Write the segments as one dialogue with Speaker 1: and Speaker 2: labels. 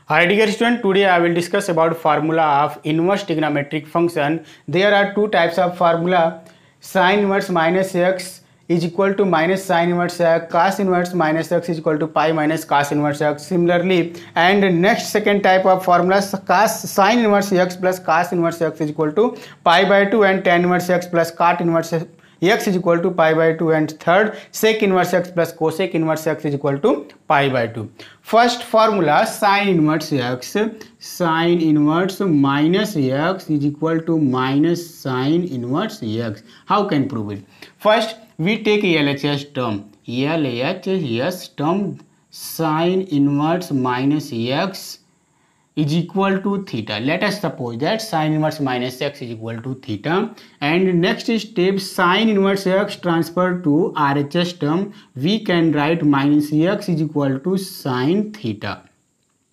Speaker 1: Hi dear student, today I will discuss about formula of inverse trigonometric function. There are two types of formula. Sin inverse minus x is equal to minus sin inverse x, cos inverse minus x is equal to pi minus cos inverse x. Similarly, and next second type of formula, cos sin inverse x plus cos inverse x is equal to pi by 2 and tan inverse x plus cot inverse x is equal to pi by 2, and third sec inverse x plus cosec inverse x is equal to pi by 2. First formula, sin inverse x, sin inverse minus x is equal to minus sin inverse x. How can prove it? First we take LHS term, LHS term, sin inverse minus x is equal to theta. Let us suppose that sin inverse minus x is equal to theta, and next step, sin inverse x transfer to RHS term, we can write minus x is equal to sin theta.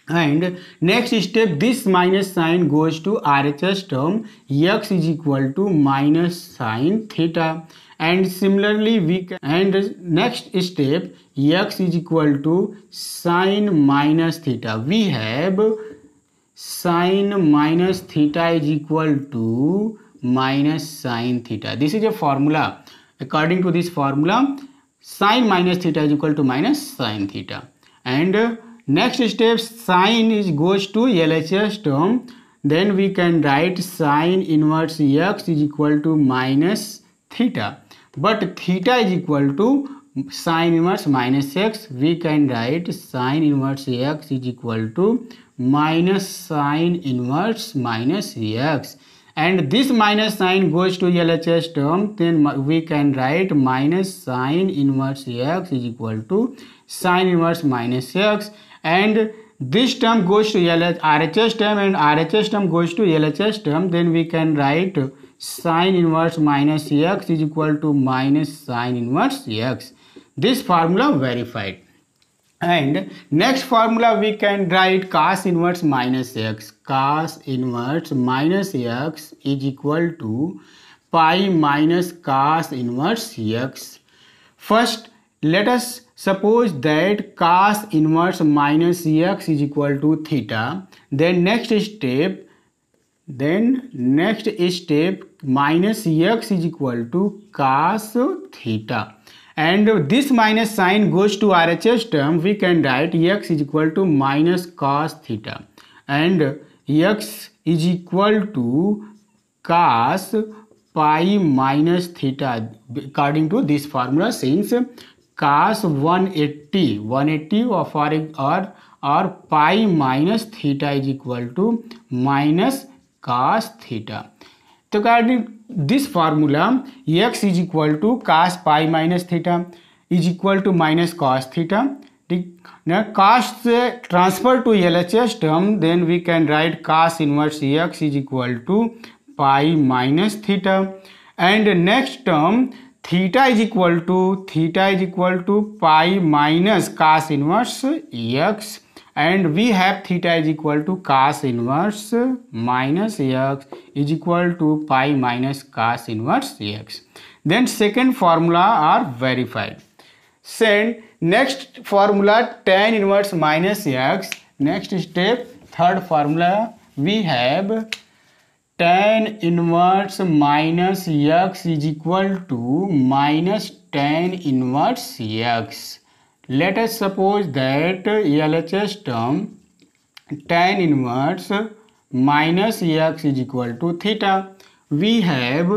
Speaker 1: And next step, this minus sign goes to RHS term, x is equal to minus sin theta. And similarly we can, and next step, x is equal to sin minus theta. We have sin minus theta is equal to minus sin theta. This is a formula. According to this formula, sin minus theta is equal to minus sin theta. And next step, sin is goes to LHS term. Then we can write sin inverse x is equal to minus theta. But theta is equal to sin inverse minus x. We can write sin inverse x is equal to minus sin inverse minus x, and this minus sign goes to LHS term, then we can write minus sin inverse x is equal to sin inverse minus x, and this term goes to RHS term, and RHS term goes to LHS term, then we can write sin inverse minus x is equal to minus sin inverse x. This formula verified. And next formula we can write cos inverse minus x. Cos inverse minus x is equal to pi minus cos inverse x. First, let us suppose that cos inverse minus x is equal to theta. Then next step, minus x is equal to cos theta. And this minus sign goes to RHS term, we can write x is equal to minus cos theta, and x is equal to cos pi minus theta according to this formula, since cos 180 or pi minus theta is equal to minus cos theta. So according this formula, x is equal to cos pi minus theta is equal to minus cos theta. Now cos transfer to LHS term, then we can write cos inverse x is equal to pi minus theta, and next term theta is equal to pi minus cos inverse x, and we have theta is equal to cos inverse minus x is equal to pi minus cos inverse x. Then second formula are verified. Send next formula, tan inverse minus x. Next step, third formula, we have tan inverse minus x is equal to minus tan inverse x. Let us suppose that LHS term, tan inverse minus x is equal to theta. We have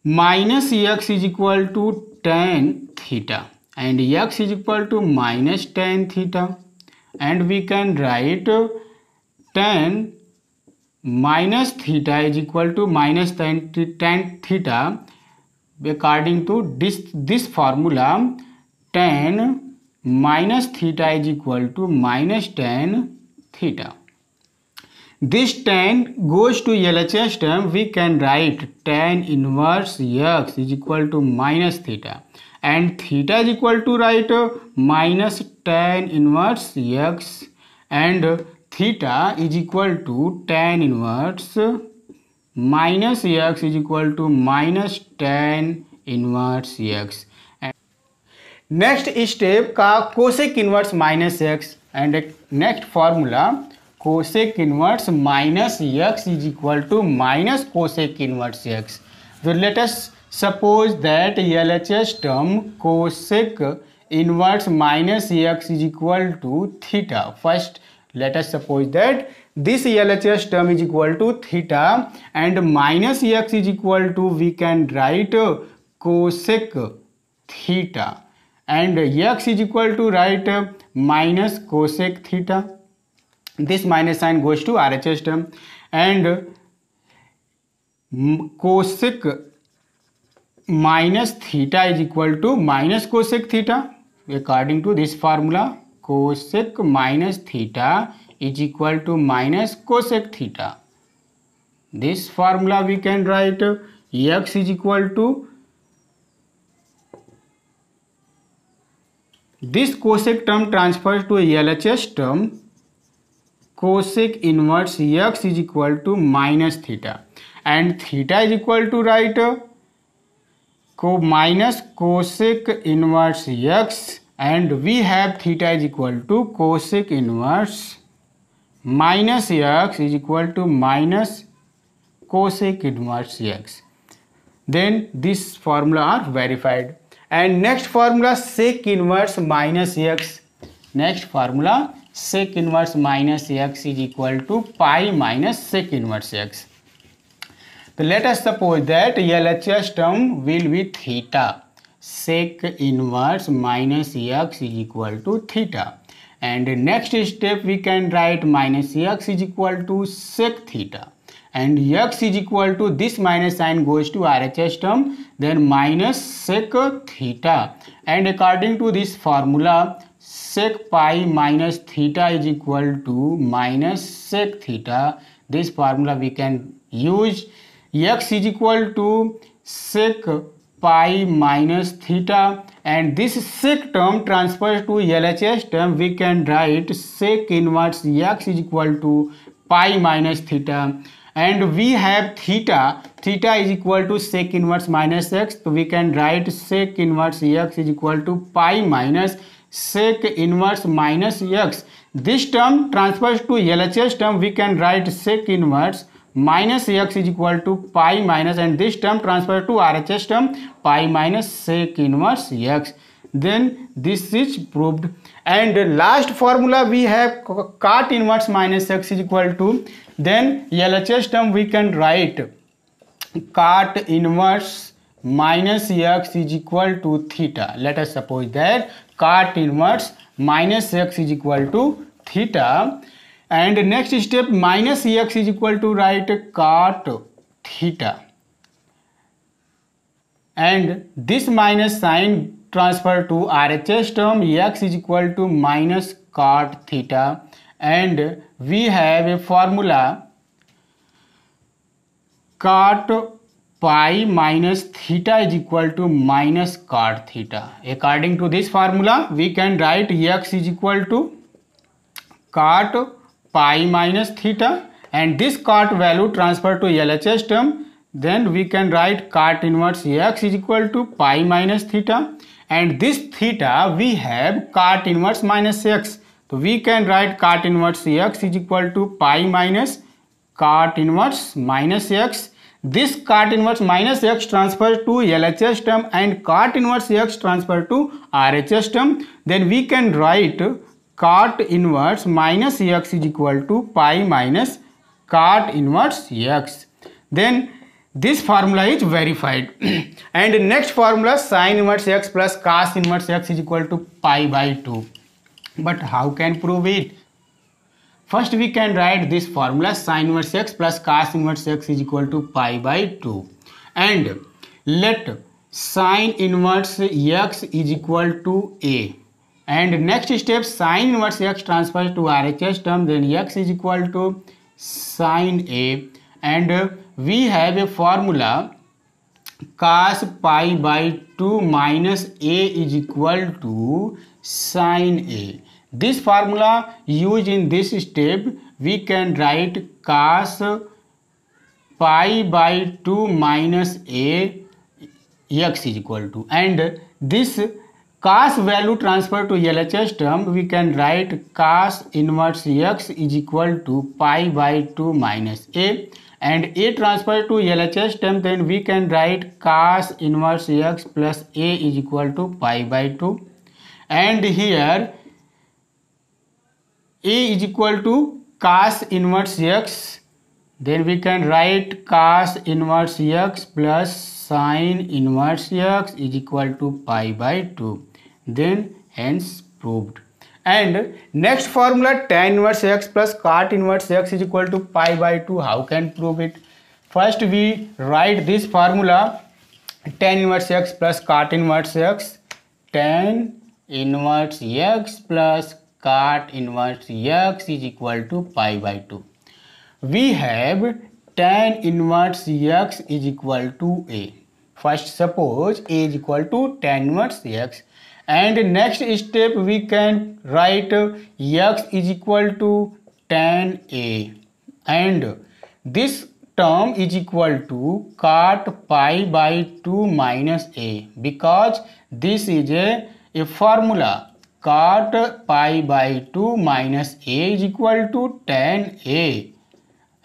Speaker 1: minus x is equal to tan theta, and x is equal to minus tan theta, and we can write tan minus theta is equal to minus tan theta according to this formula. Tan minus theta is equal to minus tan theta. This tan goes to LHS term, we can write tan inverse x is equal to minus theta, and theta is equal to write minus tan inverse x, and theta is equal to tan inverse minus x is equal to minus tan inverse x. Next step का cosec inverse minus x, and next formula cosec inverse minus x is equal to minus cosec inverse x. So let us suppose that LHS term cosec inverse minus x is equal to theta. First let us suppose that this LHS term is equal to theta and minus x is equal to, we can write cosec theta, and x is equal to write minus cosec theta. This minus sign goes to RHS term, and cosec minus theta is equal to minus cosec theta. According to this formula, cosec minus theta is equal to minus cosec theta. This formula we can write x is equal to, this cosec term transfers to LHS term, cosec inverse x is equal to minus theta, and theta is equal to write minus cosec inverse x, and we have theta is equal to cosec inverse minus x is equal to minus cosec inverse x. Then this formula are verified. And next formula sec inverse minus x. Next formula sec inverse minus x is equal to pi minus sec inverse x. So let us suppose that LHS term will be theta. Sec inverse minus x is equal to theta. And next step we can write minus x is equal to sec theta. And x is equal to, this minus sign goes to RHS term, then minus sec theta. And according to this formula, sec pi minus theta is equal to minus sec theta. This formula we can use. X is equal to sec pi minus theta, and this sec term transfers to LHS term, we can write sec inverse x is equal to pi minus theta, and we have theta is equal to sec inverse minus x, so we can write sec inverse x is equal to pi minus sec inverse minus x. This term transfers to LHS term, we can write sec inverse minus x is equal to pi minus, and this term transferred to RHS term, pi minus sec inverse x. Then this is proved. And last formula we have cot inverse minus x is equal to, then LHS term we can write cot inverse minus x is equal to theta. Let us suppose that cot inverse minus x is equal to theta. And next step, minus x is equal to write cot theta, and this minus sign transfer to RHS term, x is equal to minus cot theta, and we have a formula cot pi minus theta is equal to minus cot theta. According to this formula, we can write x is equal to cot pi minus theta, and this cot value transfer to LHS term, then we can write cot inverse x is equal to pi minus theta, and this theta we have cot inverse minus x, so we can write cot inverse x is equal to pi minus cot inverse minus x. This cot inverse minus x transfer to LHS term, and cot inverse x transfer to RHS term, then we can write cot inverse minus x is equal to pi minus cot inverse x. Then this formula is verified. And next formula, sin inverse x plus cos inverse x is equal to pi by 2. But how can prove it? First we can write this formula, sin inverse x plus cos inverse x is equal to pi by 2. And let sin inverse x is equal to a. And next step, sin inverse x transfers to RHS term, then x is equal to sin a, and we have a formula cos pi by 2 minus a is equal to sin a. This formula used in this step, we can write cos pi by 2 minus a x is equal to, and this cos value transfer to LHS term, we can write cos inverse x is equal to pi by 2 minus a, and a transfer to LHS term, then we can write cos inverse x plus a is equal to pi by 2, and here a is equal to cos inverse x, then we can write cos inverse x plus sin inverse x is equal to pi by 2, then hence proved. And next formula, tan inverse x plus cot inverse x is equal to pi by 2. How can prove it? First we write this formula, tan inverse x plus cot inverse x, tan inverse x plus cot inverse x is equal to pi by 2. We have tan inverse x is equal to a. First suppose a is equal to tan inverse x, and next step we can write x is equal to tan a, and this term is equal to cot pi by 2 minus a, because this is a formula. Cot pi by 2 minus a is equal to tan a,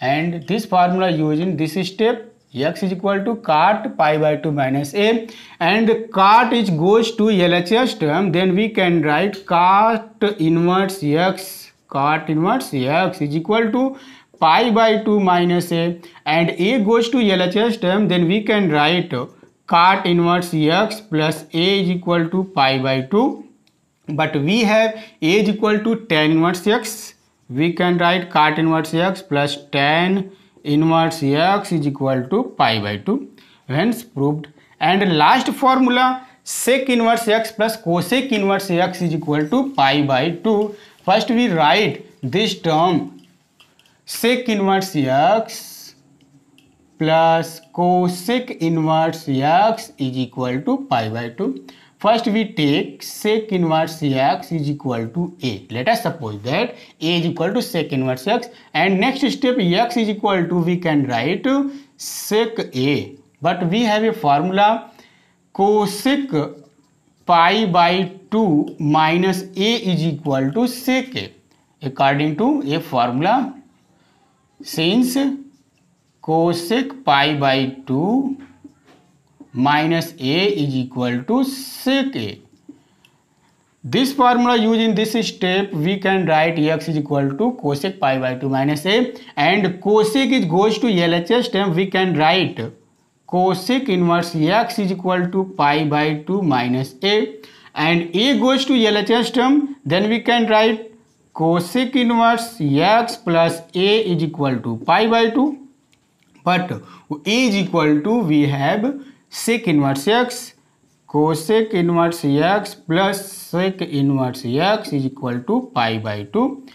Speaker 1: and this formula using this step, x is equal to cot pi by 2 minus a, and cot is goes to LHS term, then we can write cot inverse x is equal to pi by 2 minus a, and a goes to LHS term, then we can write cot inverse x plus a is equal to pi by 2, but we have a is equal to tan inverse x, we can write cot inverse x plus tan inverse x is equal to pi by 2, hence proved. And last formula, sec inverse x plus cosec inverse x is equal to pi by 2. First we write this term, sec inverse x plus cosec inverse x is equal to pi by 2. First we take sec inverse x is equal to a. Let us suppose that a is equal to sec inverse x, and next step x is equal to, we can write sec a, but we have a formula cosec pi by 2 minus a is equal to sec a, according to a formula, since cosec pi by 2 minus a is equal to sec a. This formula using this step, we can write x is equal to cosec pi by 2 minus a, and cosec is goes to LHS term, we can write cosec inverse x is equal to pi by 2 minus a, and a goes to LHS term, then we can write cosec inverse x plus a is equal to pi by 2, but a is equal to, we have sec inverse x, cosec inverse x plus sec inverse x is equal to pi by 2,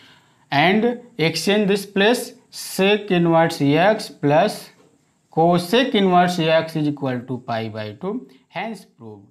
Speaker 1: and exchange this place, sec inverse x plus cosec inverse x is equal to pi by 2, hence proved.